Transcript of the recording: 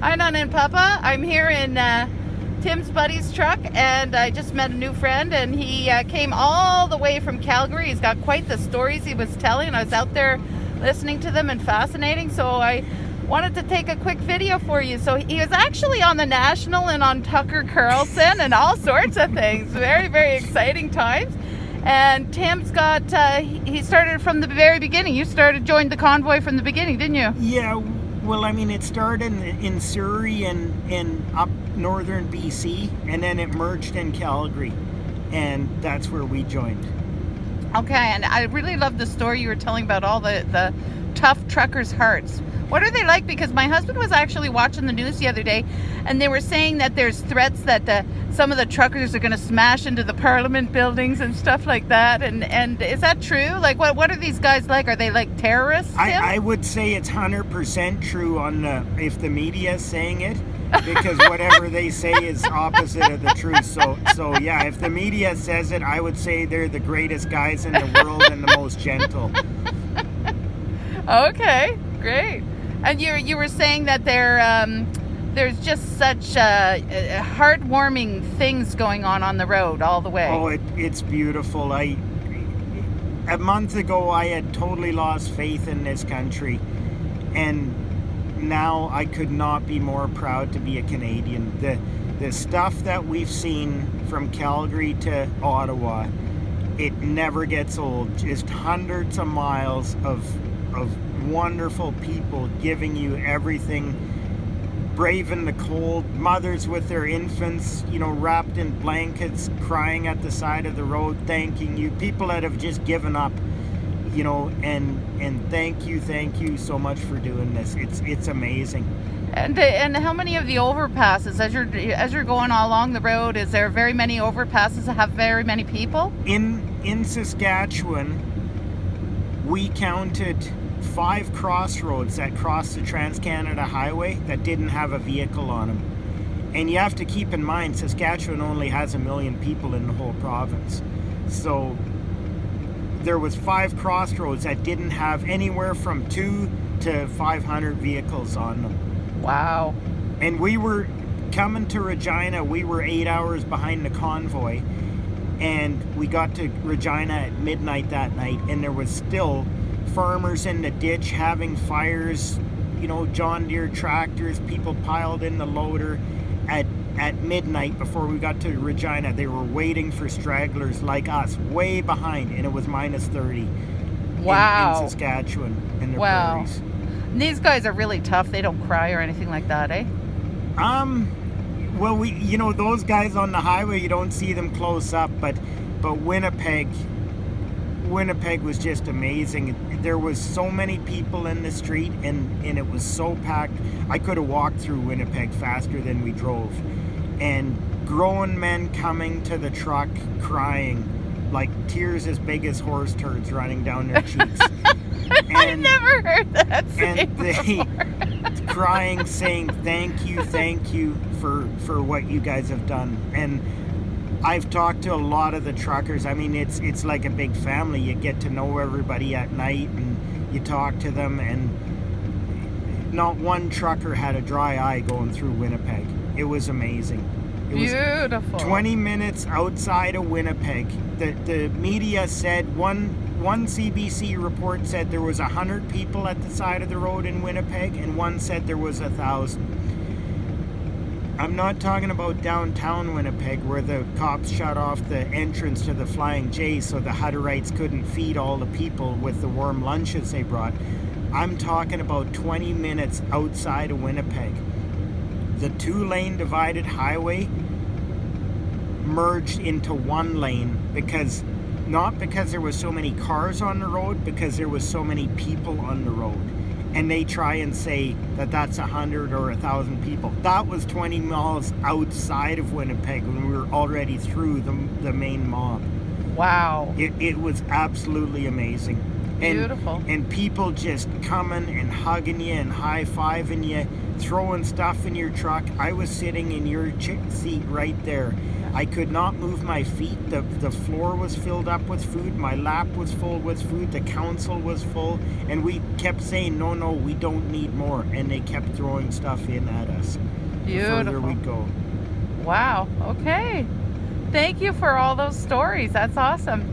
Hi, Nana and Papa. I'm here in Tim's buddy's truck, and I just met a new friend, and he came all the way from Calgary. He's got quite the stories he was telling. I was out there listening to them and fascinating, so I wanted to take a quick video for you. So he was actually on the National and on Tucker Carlson and all sorts of things. Very, very exciting times. And Tim's got, he started from the very beginning. You joined the convoy from the beginning, didn't you? Yeah, well, I mean, it started in Surrey and up northern BC, and then it merged in Calgary, and that's where we joined. Okay, and I really love the story you were telling about all the tough truckers' hearts. What are they like? Because my husband was actually watching the news the other day, and they were saying that there's threats that some of the truckers are going to smash into the Parliament buildings and stuff like that. And is that true? Like, what are these guys like? Are they like terrorists? I would say it's 100% true if the media is saying it, because whatever they say is opposite of the truth. So yeah, if the media says it, I would say they're the greatest guys in the world and the most gentle. Okay, great. And you were saying that there's just such heartwarming things going on the road all the way. Oh, it's beautiful. A month ago, I had totally lost faith in this country, and now I could not be more proud to be a Canadian. The stuff that we've seen from Calgary to Ottawa, it never gets old. Just hundreds of miles of wonderful people giving you everything, braving the cold, mothers with their infants, wrapped in blankets, crying at the side of the road, thanking you, people that have just given up, and thank you so much for doing this. It's amazing. And how many of the overpasses, as you're going along the road, is there very many overpasses that have very many people? In Saskatchewan, we counted 5 crossroads that crossed the Trans-Canada Highway that didn't have a vehicle on them. And you have to keep in mind, Saskatchewan only has 1 million people in the whole province. So there was 5 crossroads that didn't have anywhere from 2 to 500 vehicles on them. Wow. And we were coming to Regina, we were 8 hours behind the convoy, and we got to Regina at midnight that night, and there was still farmers in the ditch having fires, John Deere tractors, people piled in the loader at midnight before we got to Regina. They were waiting for stragglers like us, way behind, and it was minus 30. Wow. In Saskatchewan, in the prairies. And these guys are really tough. They don't cry or anything like that, eh? Well, those guys on the highway, you don't see them close up, but Winnipeg was just amazing. There was so many people in the street, and it was so packed. I could have walked through Winnipeg faster than we drove. And grown men coming to the truck crying, like tears as big as horse turds running down their cheeks. I've never heard that. And they crying, saying thank you for what you guys have done. And I've talked to a lot of the truckers. I mean, it's like a big family. You get to know everybody at night, and you talk to them, and not one trucker had a dry eye going through Winnipeg. It was amazing. It Beautiful. was 20 minutes outside of Winnipeg. The media said, one CBC report said there was 100 people at the side of the road in Winnipeg, and one said there was 1,000. I'm not talking about downtown Winnipeg, where the cops shut off the entrance to the Flying J so the Hutterites couldn't feed all the people with the warm lunches they brought. I'm talking about 20 minutes outside of Winnipeg. The 2-lane divided highway merged into 1 lane not because there was so many cars on the road, because there was so many people on the road. And they try and say that that's 100 or 1,000 people. That was 20 miles outside of Winnipeg when we were already through the main mob. Wow. It was absolutely amazing. Beautiful. And people just coming and hugging you and high-fiving you, throwing stuff in your truck. I was sitting in your seat right there. I could not move my feet. The floor was filled up with food. My lap was full with food. The council was full. And we kept saying, no, we don't need more. And they kept throwing stuff in at us. Beautiful. The further we go. Wow. Okay. Thank you for all those stories. That's awesome.